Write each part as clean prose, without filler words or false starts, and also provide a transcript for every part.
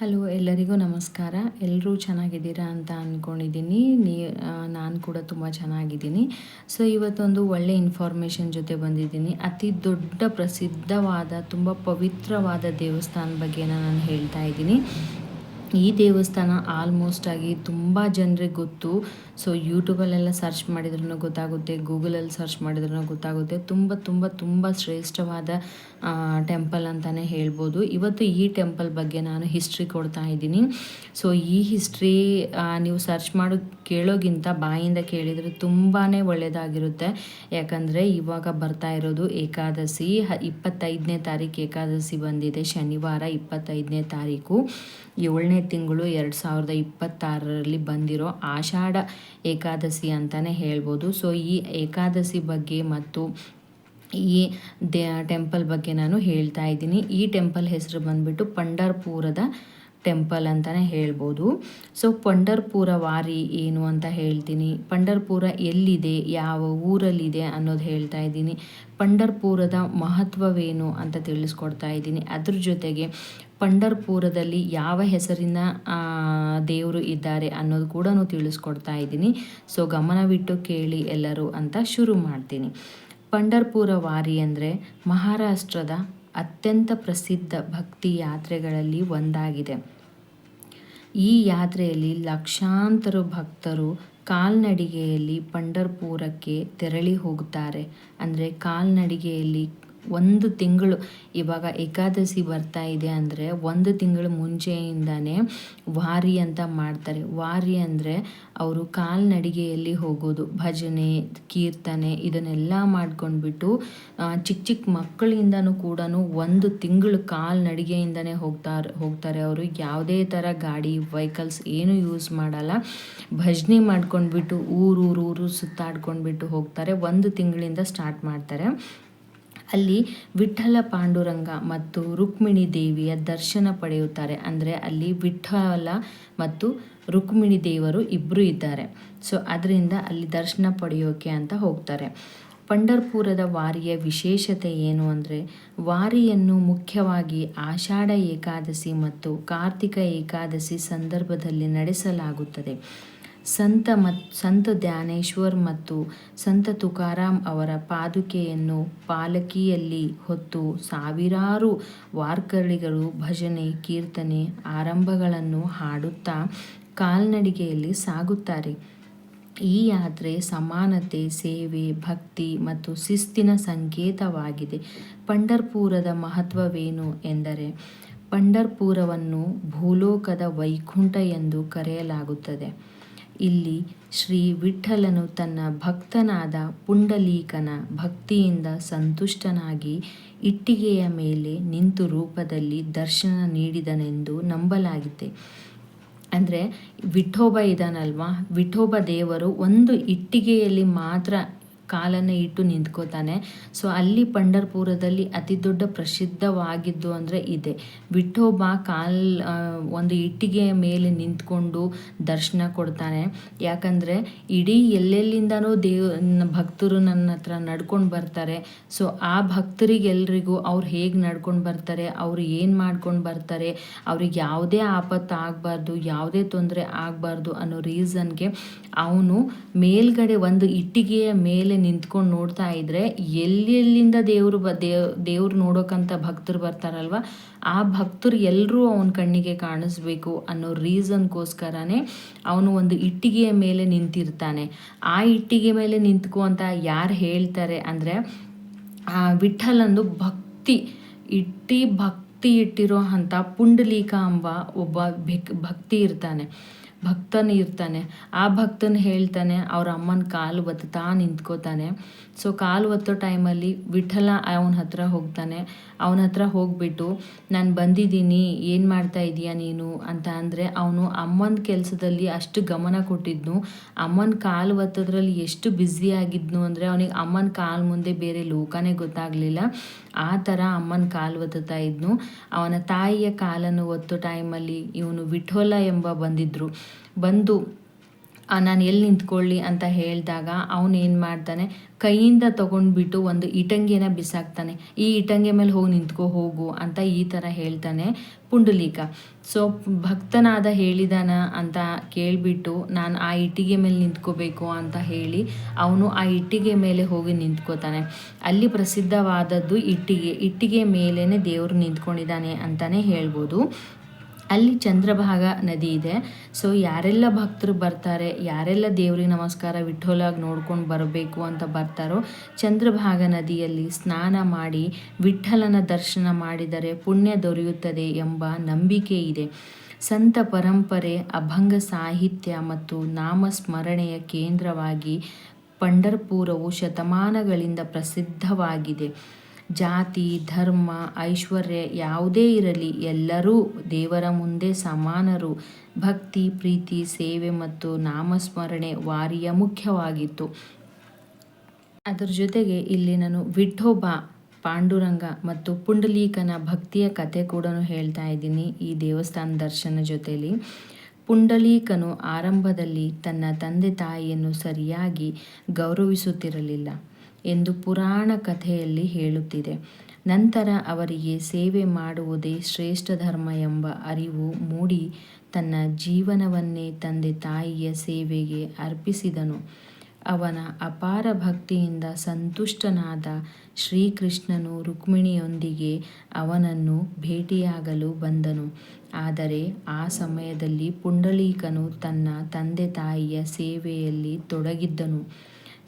Hello, ಎಲ್ಲರಿಗೂ ನಮಸ್ಕಾರ. ಎಲ್ಲರೂ ಚೆನ್ನಾಗಿದ್ದೀರಾ ಅಂತ ಅಂದ್ಕೊಂಡಿದ್ದೀನಿ. ನಾನು ಕೂಡ ತುಂಬ ಚೆನ್ನಾಗಿದ್ದೀನಿ. ಸೊ ಇವತ್ತೊಂದು ಒಳ್ಳೆ ಇನ್ಫಾರ್ಮೇಷನ್ ಜೊತೆ ಬಂದಿದ್ದೀನಿ. ಅತಿ ದೊಡ್ಡ ಪ್ರಸಿದ್ಧವಾದ ತುಂಬ ಪವಿತ್ರವಾದ ದೇವಸ್ಥಾನ ಬಗ್ಗೆ ನಾನು ಹೇಳ್ತಾ ಇದ್ದೀನಿ. ಈ ದೇವಸ್ಥಾನ ಆಲ್ಮೋಸ್ಟ್ ಆಗಿ ತುಂಬ ಜನರಿಗೆ ಗೊತ್ತು. ಸೊ ಯೂಟ್ಯೂಬಲ್ಲೆಲ್ಲ ಸರ್ಚ್ ಮಾಡಿದ್ರೂ ಗೊತ್ತಾಗುತ್ತೆ, ಗೂಗಲಲ್ಲಿ ಸರ್ಚ್ ಮಾಡಿದ್ರೂ ಗೊತ್ತಾಗುತ್ತೆ. ತುಂಬ ತುಂಬ ತುಂಬ ಶ್ರೇಷ್ಠವಾದ ಟೆಂಪಲ್ ಅಂತಲೇ ಹೇಳ್ಬೋದು. ಇವತ್ತು ಈ ಟೆಂಪಲ್ ಬಗ್ಗೆ ನಾನು ಹಿಸ್ಟ್ರಿ ಕೊಡ್ತಾ ಇದ್ದೀನಿ. ಸೊ ಈ ಹಿಸ್ಟ್ರಿ ನೀವು ಸರ್ಚ್ ಮಾಡಿ ಕೇಳೋಗಿಂತ ಬಾಯಿಂದ ಕೇಳಿದರೆ ತುಂಬಾ ಒಳ್ಳೆಯದಾಗಿರುತ್ತೆ. ಯಾಕಂದರೆ ಇವಾಗ ಬರ್ತಾ ಇರೋದು ಏಕಾದಶಿ, 25ನೇ ತಾರೀಕು ಏಕಾದಶಿ ಬಂದಿದೆ. ಶನಿವಾರ 25ನೇ ತಾರೀಕು 7ನೇ ತಿಂಗಳು 2026ರಲ್ಲಿ ಬಂದಿರೋ ಆಷಾಢ ಏಕಾದಶಿ ಅಂತಲೇ ಹೇಳ್ಬೋದು. ಸೊ ಈ ಏಕಾದಶಿ ಬಗ್ಗೆ ಮತ್ತು ಈ ಟೆಂಪಲ್ ಬಗ್ಗೆ ನಾನು ಹೇಳ್ತಾ ಇದ್ದೀನಿ. ಈ ಟೆಂಪಲ್ ಹೆಸರು ಬಂದುಬಿಟ್ಟು ಪಂಢರಪುರದ ಟೆಂಪಲ್ ಅಂತಲೇ ಹೇಳ್ಬೋದು. ಸೊ ಪಂಢರಪುರ ವಾರಿ ಏನು ಅಂತ ಹೇಳ್ತೀನಿ. ಪಂಢರಪುರ ಎಲ್ಲಿದೆ, ಯಾವ ಊರಲ್ಲಿದೆ ಅನ್ನೋದು ಹೇಳ್ತಾ ಇದ್ದೀನಿ. ಪಂಢರಪುರದ ಮಹತ್ವವೇನು ಅಂತ ತಿಳಿಸ್ಕೊಡ್ತಾ ಇದ್ದೀನಿ. ಅದ್ರ ಜೊತೆಗೆ ಪಂಢರಪುರದಲ್ಲಿ ಯಾವ ಹೆಸರಿನ ದೇವರು ಇದ್ದಾರೆ ಅನ್ನೋದು ಕೂಡ ತಿಳಿಸ್ಕೊಡ್ತಾ ಇದ್ದೀನಿ. ಸೊ ಗಮನವಿಟ್ಟು ಕೇಳಿ ಎಲ್ಲರೂ ಅಂತ ಶುರು ಮಾಡ್ತೀನಿ. ಪಂಢರಪುರ ವಾರಿ ಅಂದರೆ ಮಹಾರಾಷ್ಟ್ರದ ಅತ್ಯಂತ ಪ್ರಸಿದ್ಧ ಭಕ್ತಿ ಯಾತ್ರೆಗಳಲ್ಲಿ ಒಂದಾಗಿದೆ. ಈ ಯಾತ್ರೆಯಲ್ಲಿ ಲಕ್ಷಾಂತರ ಭಕ್ತರು ಕಾಲ್ನಡಿಗೆಯಲ್ಲಿ ಪಂಢರಪುರಕ್ಕೆ ತೆರಳಿ ಹೋಗುತ್ತಾರೆ. ಅಂದರೆ ಕಾಲ್ನಡಿಗೆಯಲ್ಲಿ 1 ತಿಂಗಳು, ಇವಾಗ ಏಕಾದಶಿ ಬರ್ತಾ ಇದೆ ಅಂದರೆ 1 ತಿಂಗಳು ಮುಂಚೆಯಿಂದನೇ ವಾರಿ ಅಂತ ಮಾಡ್ತಾರೆ. ವಾರಿ ಅಂದರೆ ಅವರು ಕಾಲ್ನಡಿಗೆಯಲ್ಲಿ ಹೋಗೋದು, ಭಜನೆ, ಕೀರ್ತನೆ ಇದನ್ನೆಲ್ಲ ಮಾಡ್ಕೊಂಡ್ಬಿಟ್ಟು ಚಿಕ್ಕ ಚಿಕ್ಕ ಮಕ್ಕಳಿಂದನೂ ಕೂಡ 1 ತಿಂಗಳು ಕಾಲ್ನಡಿಗೆಯಿಂದನೇ ಹೋಗ್ತಾರೆ ಅವರು. ಯಾವುದೇ ಥರ ಗಾಡಿ ವೆಹಿಕಲ್ಸ್ ಏನು ಯೂಸ್ ಮಾಡಲ್ಲ. ಭಜನೆ ಮಾಡ್ಕೊಂಡ್ಬಿಟ್ಟು ಊರು ಸುತ್ತಾಡ್ಕೊಂಡ್ಬಿಟ್ಟು ಹೋಗ್ತಾರೆ. 1 ತಿಂಗಳಿಂದ ಸ್ಟಾರ್ಟ್ ಮಾಡ್ತಾರೆ. ಅಲ್ಲಿ ವಿಠ್ಠಲ ಪಾಂಡುರಂಗ ಮತ್ತು ರುಕ್ಮಿಣಿ ದೇವಿಯ ದರ್ಶನ ಪಡೆಯುತ್ತಾರೆ. ಅಂದರೆ ಅಲ್ಲಿ ವಿಠ್ಠಲ ಮತ್ತು ರುಕ್ಮಿಣಿ ದೇವರು ಇಬ್ಬರು ಇದ್ದಾರೆ. ಸೊ ಅದರಿಂದ ಅಲ್ಲಿ ದರ್ಶನ ಪಡೆಯೋಕೆ ಅಂತ ಹೋಗ್ತಾರೆ. ಪಂಢರಪುರದ ವಾರಿಯ ವಿಶೇಷತೆ ಏನು ಅಂದರೆ, ವಾರಿಯನ್ನು ಮುಖ್ಯವಾಗಿ ಆಷಾಢ ಏಕಾದಶಿ ಮತ್ತು ಕಾರ್ತಿಕ ಏಕಾದಶಿ ಸಂದರ್ಭದಲ್ಲಿ ನಡೆಸಲಾಗುತ್ತದೆ. ಸಂತ ಜ್ಞಾನೇಶ್ವರ್ ಮತ್ತು ಸಂತ ತುಕಾರಾಮ್ ಅವರ ಪಾದುಕೆಯನ್ನು ಪಾಲಕಿಯಲ್ಲಿ ಹೊತ್ತು ಸಾವಿರಾರು ವಾರ್ಕರಿಗಳು ಭಜನೆ, ಕೀರ್ತನೆ, ಆರಂಭಗಳನ್ನು ಹಾಡುತ್ತಾ ಕಾಲ್ನಡಿಗೆಯಲ್ಲಿ ಸಾಗುತ್ತಾರೆ. ಈ ಯಾತ್ರೆ ಸಮಾನತೆ, ಸೇವೆ, ಭಕ್ತಿ ಮತ್ತು ಶಿಸ್ತಿನ ಸಂಕೇತವಾಗಿದೆ. ಪಂಢರಪುರದ ಮಹತ್ವವೇನು ಎಂದರೆ, ಪಂಢರಪುರವನ್ನು ಭೂಲೋಕದ ವೈಕುಂಠ ಎಂದು ಕರೆಯಲಾಗುತ್ತದೆ. ಇಲ್ಲಿ ಶ್ರೀ ವಿಠ್ಠಲನು ತನ್ನ ಭಕ್ತನಾದ ಪುಂಡಲೀಕನ ಭಕ್ತಿಯಿಂದ ಸಂತುಷ್ಟನಾಗಿ ಇಟ್ಟಿಗೆಯ ಮೇಲೆ ನಿಂತು ರೂಪದಲ್ಲಿ ದರ್ಶನ ನೀಡಿದನೆಂದು ನಂಬಲಾಗಿದೆ. ಅಂದರೆ ವಿಠೋಬ ಇದ್ದಾನಲ್ವಾ, ವಿಠೋಬ ದೇವರು ಒಂದು ಇಟ್ಟಿಗೆಯಲ್ಲಿ ಮಾತ್ರ ಕಾಲನ್ನು ಇಟ್ಟು ನಿಂತ್ಕೋತಾನೆ. ಸೊ ಅಲ್ಲಿ ಪಂಢರಪುರದಲ್ಲಿ ಅತಿ ದೊಡ್ಡ ಪ್ರಸಿದ್ಧವಾಗಿದ್ದು ಅಂದರೆ ಇದೆ. ವಿಠೋಬ ಒಂದು ಇಟ್ಟಿಗೆಯ ಮೇಲೆ ನಿಂತ್ಕೊಂಡು ದರ್ಶನ ಕೊಡ್ತಾನೆ. ಯಾಕಂದರೆ ಇಡೀ ಎಲ್ಲೆಲ್ಲಿಂದನೂ ಭಕ್ತರು ನನ್ನ ಹತ್ರ ನಡ್ಕೊಂಡು ಬರ್ತಾರೆ. ಸೊ ಆ ಭಕ್ತರಿಗೆಲ್ರಿಗೂ ಅವ್ರು ಹೇಗೆ ನಡ್ಕೊಂಡು ಬರ್ತಾರೆ, ಅವರು ಏನು ಮಾಡ್ಕೊಂಡು ಬರ್ತಾರೆ, ಅವ್ರಿಗೆ ಯಾವುದೇ ಆಪತ್ತು ಆಗಬಾರ್ದು, ಯಾವುದೇ ತೊಂದರೆ ಆಗಬಾರ್ದು ಅನ್ನೋ ರೀಸನ್ಗೆ ಅವನು ಮೇಲ್ಗಡೆ ಒಂದು ಇಟ್ಟಿಗೆಯ ಮೇಲೆ ನಿಂತ್ಕೊಂಡು ನೋಡ್ತಾ ಇದ್ರೆ ಎಲ್ಲೆಲ್ಲಿಂದ ದೇವ್ರು ನೋಡೋಕ್ಕಂಥ ಭಕ್ತರು ಬರ್ತಾರಲ್ವ, ಆ ಭಕ್ತರು ಎಲ್ಲರೂ ಅವನ ಕಣ್ಣಿಗೆ ಕಾಣಿಸ್ಬೇಕು ಅನ್ನೋ ರೀಸನ್ಗೋಸ್ಕರನೇ ಅವನು ಒಂದು ಇಟ್ಟಿಗೆಯ ಮೇಲೆ ನಿಂತಿರ್ತಾನೆ. ಆ ಇಟ್ಟಿಗೆ ಮೇಲೆ ನಿಂತ್ಕೊ ಅಂತ ಯಾರು ಹೇಳ್ತಾರೆ ಅಂದರೆ, ವಿಠ್ಠಲಂದು ಭಕ್ತಿ ಇಟ್ಟಿರೋ ಅಂಥ ಪುಂಡಲೀಕ ಎಂಬ ಒಬ್ಬ ಭಕ್ತಿ ಇರ್ತಾನೆ. ಆ ಭಕ್ತನ ಹೇಳ್ತಾನೆ, ಅವ್ರ ಅಮ್ಮನ ಕಾಲು ಒತ್ತಾ ನಿಂತ್ಕೋತಾನೆ. ಸೊ ಕಾಲು ಒತ್ತೋ ಟೈಮಲ್ಲಿ ವಿಠ್ಠಲ ಅವನ ಹತ್ರ ಹೋಗ್ತಾನೆ. ಅವನ ಹತ್ರ ಹೋಗ್ಬಿಟ್ಟು, ನಾನು ಬಂದಿದ್ದೀನಿ, ಏನು ಮಾಡ್ತಾ ಇದೀಯ ನೀನು ಅಂತ ಅಂದರೆ, ಅವನು ಅಮ್ಮನ ಕೆಲಸದಲ್ಲಿ ಅಷ್ಟು ಗಮನ ಕೊಟ್ಟಿದ್ನು. ಅಮ್ಮನ ಕಾಲು ಒತ್ತೋದ್ರಲ್ಲಿ ಎಷ್ಟು ಬ್ಯುಸಿಯಾಗಿದ್ನು ಅಂದರೆ, ಅವನಿಗೆ ಅಮ್ಮನ ಕಾಲು ಮುಂದೆ ಬೇರೆ ಲೋಕನೇ ಗೊತ್ತಾಗಲಿಲ್ಲ. ಆ ಥರ ಅಮ್ಮನ ಕಾಲು ಒತ್ತುತ್ತಾ ಇದ್ನು. ಅವನ ತಾಯಿಯ ಕಾಲನ್ನು ಒತ್ತೋ ಟೈಮಲ್ಲಿ ಇವನು ವಿಠೋಲ ಎಂಬ ಬಂದು ನಾನು ಎಲ್ಲಿ ನಿಂತ್ಕೊಳ್ಳಿ ಅಂತ ಹೇಳಿದಾಗ ಅವನೇನು ಮಾಡ್ತಾನೆ, ಕೈಯಿಂದ ತೊಗೊಂಡ್ಬಿಟ್ಟು ಒಂದು ಇಟಂಗಿನ ಬಿಸಾಕ್ತಾನೆ. ಈ ಇಟಂಗಿ ಮೇಲೆ ಹೋಗಿ ನಿಂತ್ಕೋ ಹೋಗು ಅಂತ ಈ ಥರ ಹೇಳ್ತಾನೆ ಪುಂಡಲೀಕ. ಸೊ ಭಕ್ತನಾದ ಹೇಳಿದಾನ ಅಂತ ಕೇಳಿಬಿಟ್ಟು ನಾನು ಆ ಇಟ್ಟಿಗೆ ಮೇಲೆ ನಿಂತ್ಕೋಬೇಕು ಅಂತ ಹೇಳಿ ಅವನು ಆ ಇಟ್ಟಿಗೆ ಮೇಲೆ ಹೋಗಿ ನಿಂತ್ಕೋತಾನೆ. ಅಲ್ಲಿ ಪ್ರಸಿದ್ಧವಾದದ್ದು ಇಟ್ಟಿಗೆ ಮೇಲೇ ದೇವರು ನಿಂತ್ಕೊಂಡಿದ್ದಾನೆ ಅಂತಲೇ ಹೇಳ್ಬೋದು. ಅಲ್ಲಿ ಚಂದ್ರಭಾಗ ನದಿ ಇದೆ. ಸೊ ಯಾರೆಲ್ಲ ಭಕ್ತರು ಬರ್ತಾರೆ, ಯಾರೆಲ್ಲ ದೇವ್ರಿಗೆ ನಮಸ್ಕಾರ ವಿಠ್ಠಲಾಗಿ ನೋಡ್ಕೊಂಡು ಬರಬೇಕು ಅಂತ ಬರ್ತಾರೋ, ಚಂದ್ರಭಾಗ ನದಿಯಲ್ಲಿ ಸ್ನಾನ ಮಾಡಿ ವಿಠ್ಠಲನ ದರ್ಶನ ಮಾಡಿದರೆ ಪುಣ್ಯ ದೊರೆಯುತ್ತದೆ ಎಂಬ ನಂಬಿಕೆ ಇದೆ. ಸಂತ ಪರಂಪರೆ, ಅಭಂಗ ಸಾಹಿತ್ಯ ಮತ್ತು ನಾಮಸ್ಮರಣೆಯ ಕೇಂದ್ರವಾಗಿ ಪಂಢರ್ಪುರವು ಶತಮಾನಗಳಿಂದ ಪ್ರಸಿದ್ಧವಾಗಿದೆ. ಜಾತಿ, ಧರ್ಮ, ಐಶ್ವರ್ಯ ಯಾವುದೇ ಇರಲಿ ಎಲ್ಲರೂ ದೇವರ ಮುಂದೆ ಸಮಾನರು. ಭಕ್ತಿ, ಪ್ರೀತಿ, ಸೇವೆ ಮತ್ತು ನಾಮಸ್ಮರಣೆ ವಾರಿಯ ಮುಖ್ಯವಾಗಿತ್ತು. ಅದರ ಜೊತೆಗೆ ಇಲ್ಲಿ ನಾನು ವಿಠೋಬ, ಪಾಂಡುರಂಗ ಮತ್ತು ಪುಂಡಲೀಕನ ಭಕ್ತಿಯ ಕಥೆ ಕೂಡ ಹೇಳ್ತಾ ಇದ್ದೀನಿ ಈ ದೇವಸ್ಥಾನ ದರ್ಶನ ಜೊತೆಯಲ್ಲಿ. ಪುಂಡಲೀಕನು ಆರಂಭದಲ್ಲಿ ತನ್ನ ತಂದೆ ತಾಯಿಯನ್ನು ಸರಿಯಾಗಿ ಗೌರವಿಸುತ್ತಿರಲಿಲ್ಲ ಎಂದು ಪುರಾಣ ಕಥೆಯಲ್ಲಿ ಹೇಳುತ್ತಿದೆ. ನಂತರ ಅವರಿಗೆ ಸೇವೆ ಮಾಡುವುದೇ ಶ್ರೇಷ್ಠ ಧರ್ಮ ಎಂಬ ಅರಿವು ಮೂಡಿ ತನ್ನ ಜೀವನವನ್ನೇ ತಂದೆ ತಾಯಿಯ ಸೇವೆಗೆ ಅರ್ಪಿಸಿದನು. ಅವನ ಅಪಾರ ಭಕ್ತಿಯಿಂದ ಸಂತುಷ್ಟನಾದ ಶ್ರೀಕೃಷ್ಣನು ರುಕ್ಮಿಣಿಯೊಂದಿಗೆ ಅವನನ್ನು ಭೇಟಿಯಾಗಲು ಬಂದನು. ಆದರೆ ಆ ಸಮಯದಲ್ಲಿ ಪುಂಡಲೀಕನು ತನ್ನ ತಂದೆ ತಾಯಿಯ ಸೇವೆಯಲ್ಲಿ ತೊಡಗಿದ್ದನು.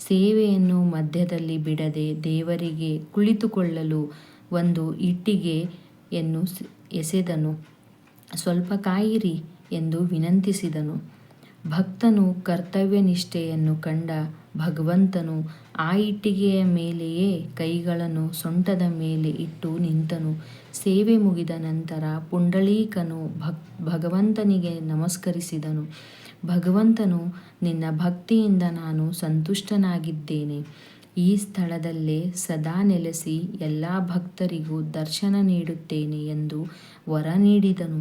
ಸೇವೆಯನ್ನು ಮಧ್ಯದಲ್ಲಿ ಬಿಡದೆ ದೇವರಿಗೆ ಕುಳಿತುಕೊಳ್ಳಲು ಒಂದು ಇಟ್ಟಿಗೆಯನ್ನು ಎಸೆದನು. ಸ್ವಲ್ಪ ಕಾಯಿರಿ ಎಂದು ವಿನಂತಿಸಿದನು. ಭಕ್ತನು ಕರ್ತವ್ಯನಿಷ್ಠೆಯನ್ನು ಕಂಡ ಭಗವಂತನು ಆ ಇಟ್ಟಿಗೆಯ ಮೇಲೆಯೇ ಕೈಗಳನ್ನು ಸೊಂಟದ ಮೇಲೆ ಇಟ್ಟು ನಿಂತನು. ಸೇವೆ ಮುಗಿದ ನಂತರ ಪುಂಡಲೀಕನು ಭಗವಂತನಿಗೆ ನಮಸ್ಕರಿಸಿದನು. ಭಗವಂತನು, ನಿನ್ನ ಭಕ್ತಿಯಿಂದ ನಾನು ಸಂತುಷ್ಟನಾಗಿದ್ದೇನೆ. ಈ ಸ್ಥಳದಲ್ಲೇ ಸದಾ ನೆಲೆಸಿ ಎಲ್ಲ ಭಕ್ತರಿಗೂ ದರ್ಶನ ನೀಡುತ್ತೇನೆ ಎಂದು ವರ ನೀಡಿದನು.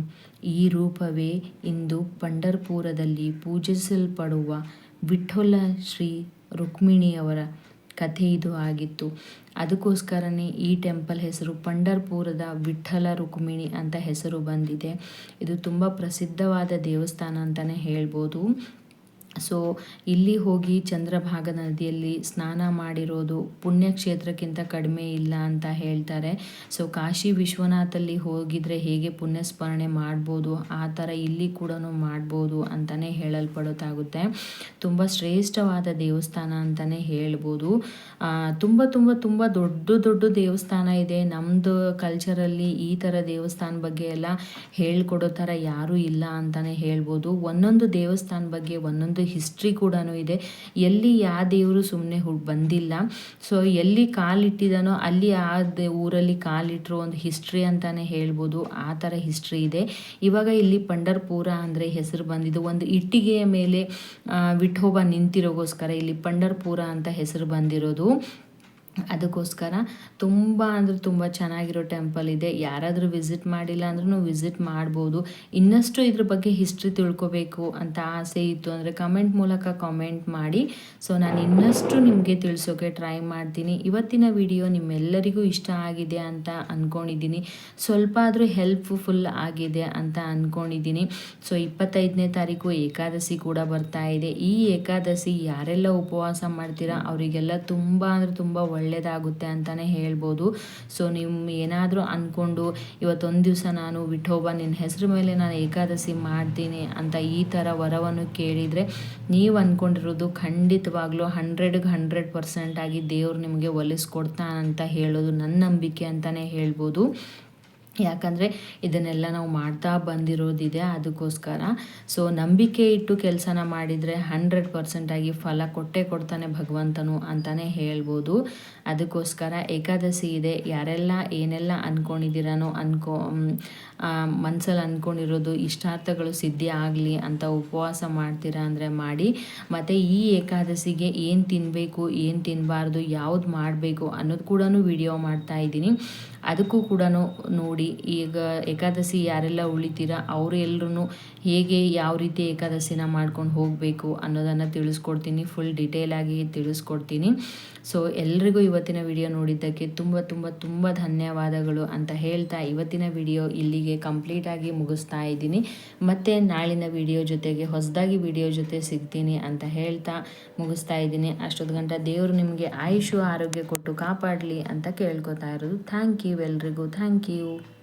ಈ ರೂಪವೇ ಇಂದು ಪಂಢರ್ಪುರದಲ್ಲಿ ಪೂಜಿಸಲ್ಪಡುವ ವಿಠ್ಠಲ ಶ್ರೀ ರುಕ್ಮಿಣಿಯವರ ಕಥೆ ಇದು ಆಗಿತ್ತು. ಅದಕ್ಕೋಸ್ಕರನೇ ಈ ಟೆಂಪಲ್ ಹೆಸರು ಪಂಢರ್ಪುರದ ವಿಠ್ಠಲ ರುಕ್ಮಿಣಿ ಅಂತ ಹೆಸರು ಬಂದಿದೆ. ಇದು ತುಂಬ ಪ್ರಸಿದ್ಧವಾದ ದೇವಸ್ಥಾನ ಅಂತಲೇ ಹೇಳ್ಬೋದು. ಸೊ ಇಲ್ಲಿ ಹೋಗಿ ಚಂದ್ರಭಾಗ ನದಿಯಲ್ಲಿ ಸ್ನಾನ ಮಾಡಿರೋದು ಪುಣ್ಯಕ್ಷೇತ್ರಕ್ಕಿಂತ ಕಡಿಮೆ ಇಲ್ಲ ಅಂತ ಹೇಳ್ತಾರೆ. ಸೊ ಕಾಶಿ ವಿಶ್ವನಾಥಲ್ಲಿ ಹೋಗಿದರೆ ಹೇಗೆ ಪುಣ್ಯಸ್ಮರಣೆ ಮಾಡ್ಬೋದು ಆ ಥರ ಇಲ್ಲಿ ಕೂಡ ಮಾಡ್ಬೋದು ಅಂತಲೇ ಹೇಳಲ್ಪಡೋದಾಗುತ್ತೆ. ತುಂಬ ಶ್ರೇಷ್ಠವಾದ ದೇವಸ್ಥಾನ ಅಂತಲೇ ಹೇಳ್ಬೋದು. ತುಂಬ ತುಂಬ ತುಂಬ ದೊಡ್ಡ ದೇವಸ್ಥಾನ ಇದೆ. ನಮ್ಮದು ಕಲ್ಚರಲ್ಲಿ ಈ ಥರ ದೇವಸ್ಥಾನ ಬಗ್ಗೆ ಎಲ್ಲ ಹೇಳ್ಕೊಡೋ ಥರ ಯಾರೂ ಇಲ್ಲ ಅಂತಲೇ ಹೇಳ್ಬೋದು. ಒಂದೊಂದು ದೇವಸ್ಥಾನ ಬಗ್ಗೆ ಒಂದೊಂದು ಹಿಸ್ಟ್ರಿ ಕೂಡ ಇದೆ. ಎಲ್ಲಿ ಯಾವ ದೇವರು ಸುಮ್ಮನೆ ಬಂದಿಲ್ಲ. ಸೊ ಎಲ್ಲಿ ಕಾಲಿಟ್ಟಿದಾನೋ ಅಲ್ಲಿ ಆ ಊರಲ್ಲಿ ಕಾಲಿಟ್ಟರು ಒಂದು ಹಿಸ್ಟ್ರಿ ಅಂತಲೇ ಹೇಳ್ಬೋದು. ಆ ಥರ ಹಿಸ್ಟ್ರಿ ಇದೆ. ಇವಾಗ ಇಲ್ಲಿ ಪಂಢರ್ಪುರ ಅಂದರೆ ಹೆಸರು ಬಂದಿದ್ದು ಒಂದು ಇಟ್ಟಿಗೆಯ ಮೇಲೆ ವಿಠೋಬ ನಿಂತಿರೋಗೋಸ್ಕರ ಇಲ್ಲಿ ಪಂಢರ್ಪುರ ಅಂತ ಹೆಸರು ಬಂದಿರೋದು. ಅದಕ್ಕೋಸ್ಕರ ತುಂಬ ಅಂದರೆ ತುಂಬ ಚೆನ್ನಾಗಿರೋ ಟೆಂಪಲ್ ಇದೆ. ಯಾರಾದರೂ ವಿಸಿಟ್ ಮಾಡಿಲ್ಲ ಅಂದ್ರೂ ವಿಸಿಟ್ ಮಾಡ್ಬೋದು. ಇನ್ನಷ್ಟು ಇದ್ರ ಬಗ್ಗೆ ಹಿಸ್ಟ್ರಿ ತಿಳ್ಕೊಬೇಕು ಅಂತ ಆಸೆ ಇತ್ತು ಅಂದರೆ ಕಮೆಂಟ್ ಮೂಲಕ ಕಾಮೆಂಟ್ ಮಾಡಿ. ಸೊ ನಾನು ಇನ್ನಷ್ಟು ನಿಮಗೆ ತಿಳಿಸೋಕೆ ಟ್ರೈ ಮಾಡ್ತೀನಿ. ಇವತ್ತಿನ ವಿಡಿಯೋ ನಿಮ್ಮೆಲ್ಲರಿಗೂ ಇಷ್ಟ ಆಗಿದೆ ಅಂತ ಅಂದ್ಕೊಂಡಿದ್ದೀನಿ. ಸ್ವಲ್ಪ ಆದರೂ ಹೆಲ್ಪ್ಫುಲ್ ಆಗಿದೆ ಅಂತ ಅಂದ್ಕೊಂಡಿದ್ದೀನಿ. ಸೊ 25ನೇ ತಾರೀಕು ಏಕಾದಶಿ ಕೂಡ ಬರ್ತಾ ಇದೆ. ಈ ಏಕಾದಶಿ ಯಾರೆಲ್ಲ ಉಪವಾಸ ಮಾಡ್ತೀರಾ ಅವರಿಗೆಲ್ಲ ತುಂಬ ಅಂದರೆ ತುಂಬ ಒಳ್ಳೆಯದಾಗುತ್ತೆ ಅಂತಲೇ ಹೇಳ್ಬೋದು. ಸೊ ನೀವು ಏನಾದರೂ ಅಂದ್ಕೊಂಡು ಇವತ್ತೊಂದು ದಿವಸ ನಾನು ವಿಠೋಬ ನಿನ್ನ ಹೆಸರು ಮೇಲೆ ನಾನು ಏಕಾದಶಿ ಮಾಡ್ತೀನಿ ಅಂತ ಈ ಥರ ವರವನ್ನು ಕೇಳಿದರೆ ನೀವು ಅಂದ್ಕೊಂಡಿರೋದು ಖಂಡಿತವಾಗ್ಲೂ 100% ಆಗಿ ದೇವ್ರು ನಿಮಗೆ ಒಲಿಸ್ಕೊಡ್ತಾನಂತ ಹೇಳೋದು ನನ್ನ ನಂಬಿಕೆ ಅಂತಲೇ ಹೇಳ್ಬೋದು. ಯಾಕಂದರೆ ಇದನ್ನೆಲ್ಲ ನಾವು ಮಾಡ್ತಾ ಬಂದಿರೋದಿದೆ ಅದಕ್ಕೋಸ್ಕರ. ಸೊ ನಂಬಿಕೆ ಇಟ್ಟು ಕೆಲಸನ ಮಾಡಿದರೆ 100% ಆಗಿ ಫಲ ಕೊಟ್ಟೇ ಕೊಡ್ತಾನೆ ಭಗವಂತನು ಅಂತಲೇ ಹೇಳ್ಬೋದು. ಅದಕ್ಕೋಸ್ಕರ ಏಕಾದಶಿ ಇದೆ. ಯಾರೆಲ್ಲ ಏನೆಲ್ಲ ಅಂದ್ಕೊಂಡಿದ್ದೀರಾನೋ ಮನಸ್ಸಲ್ಲಿ ಅಂದ್ಕೊಂಡಿರೋದು ಇಷ್ಟಾರ್ಥಗಳು ಸಿದ್ಧಿ ಆಗಲಿ ಅಂತ ಉಪವಾಸ ಮಾಡ್ತೀರಾ ಅಂದರೆ ಮಾಡಿ. ಮತ್ತು ಈ ಏಕಾದಶಿಗೆ ಏನು ತಿನ್ನಬೇಕು, ಏನು ತಿನ್ನಬಾರ್ದು, ಯಾವ್ದು ಮಾಡಬೇಕು ಅನ್ನೋದು ಕೂಡ ವಿಡಿಯೋ ಮಾಡ್ತಾ ಇದ್ದೀನಿ. ಅದಕ್ಕೂ ಕೂಡ ನೋಡಿ. ಈಗ ಏಕಾದಶಿ ಯಾರೆಲ್ಲ ಉಳಿತೀರ ಅವರು ಎಲ್ಲರೂ ಹೇಗೆ ಯಾವ ರೀತಿ ಏಕಾದಶಿನ ಮಾಡ್ಕೊಂಡು ಹೋಗಬೇಕು ಅನ್ನೋದನ್ನು ತಿಳಿಸ್ಕೊಡ್ತೀನಿ. ಫುಲ್ ಡೀಟೇಲಾಗಿ ತಿಳಿಸ್ಕೊಡ್ತೀನಿ. ಸೊ ಎಲ್ರಿಗೂ ಇವತ್ತಿನ ವಿಡಿಯೋ ನೋಡಿದ್ದಕ್ಕೆ ತುಂಬ ತುಂಬ ತುಂಬ ಧನ್ಯವಾದಗಳು ಅಂತ ಹೇಳ್ತಾ ಇವತ್ತಿನ ವಿಡಿಯೋ ಇಲ್ಲಿಗೆ ಕಂಪ್ಲೀಟಾಗಿ ಮುಗಿಸ್ತಾ ಇದ್ದೀನಿ. ಮತ್ತು ನಾಳಿನ ವಿಡಿಯೋ ಜೊತೆಗೆ ಹೊಸದಾಗಿ ವಿಡಿಯೋ ಜೊತೆ ಸಿಗ್ತೀನಿ ಅಂತ ಹೇಳ್ತಾ ಮುಗಿಸ್ತಾ ಇದ್ದೀನಿ. ಅಷ್ಟೊತ್ತು ಗಂಟ ದೇವರು ನಿಮಗೆ ಆಯುಷು ಆರೋಗ್ಯ ಕೊಟ್ಟು ಕಾಪಾಡಲಿ ಅಂತ ಕೇಳ್ಕೊತಾ ಇರೋದು. ಥ್ಯಾಂಕ್ ಯು ಎಲ್ರಿಗೂ. Thank you.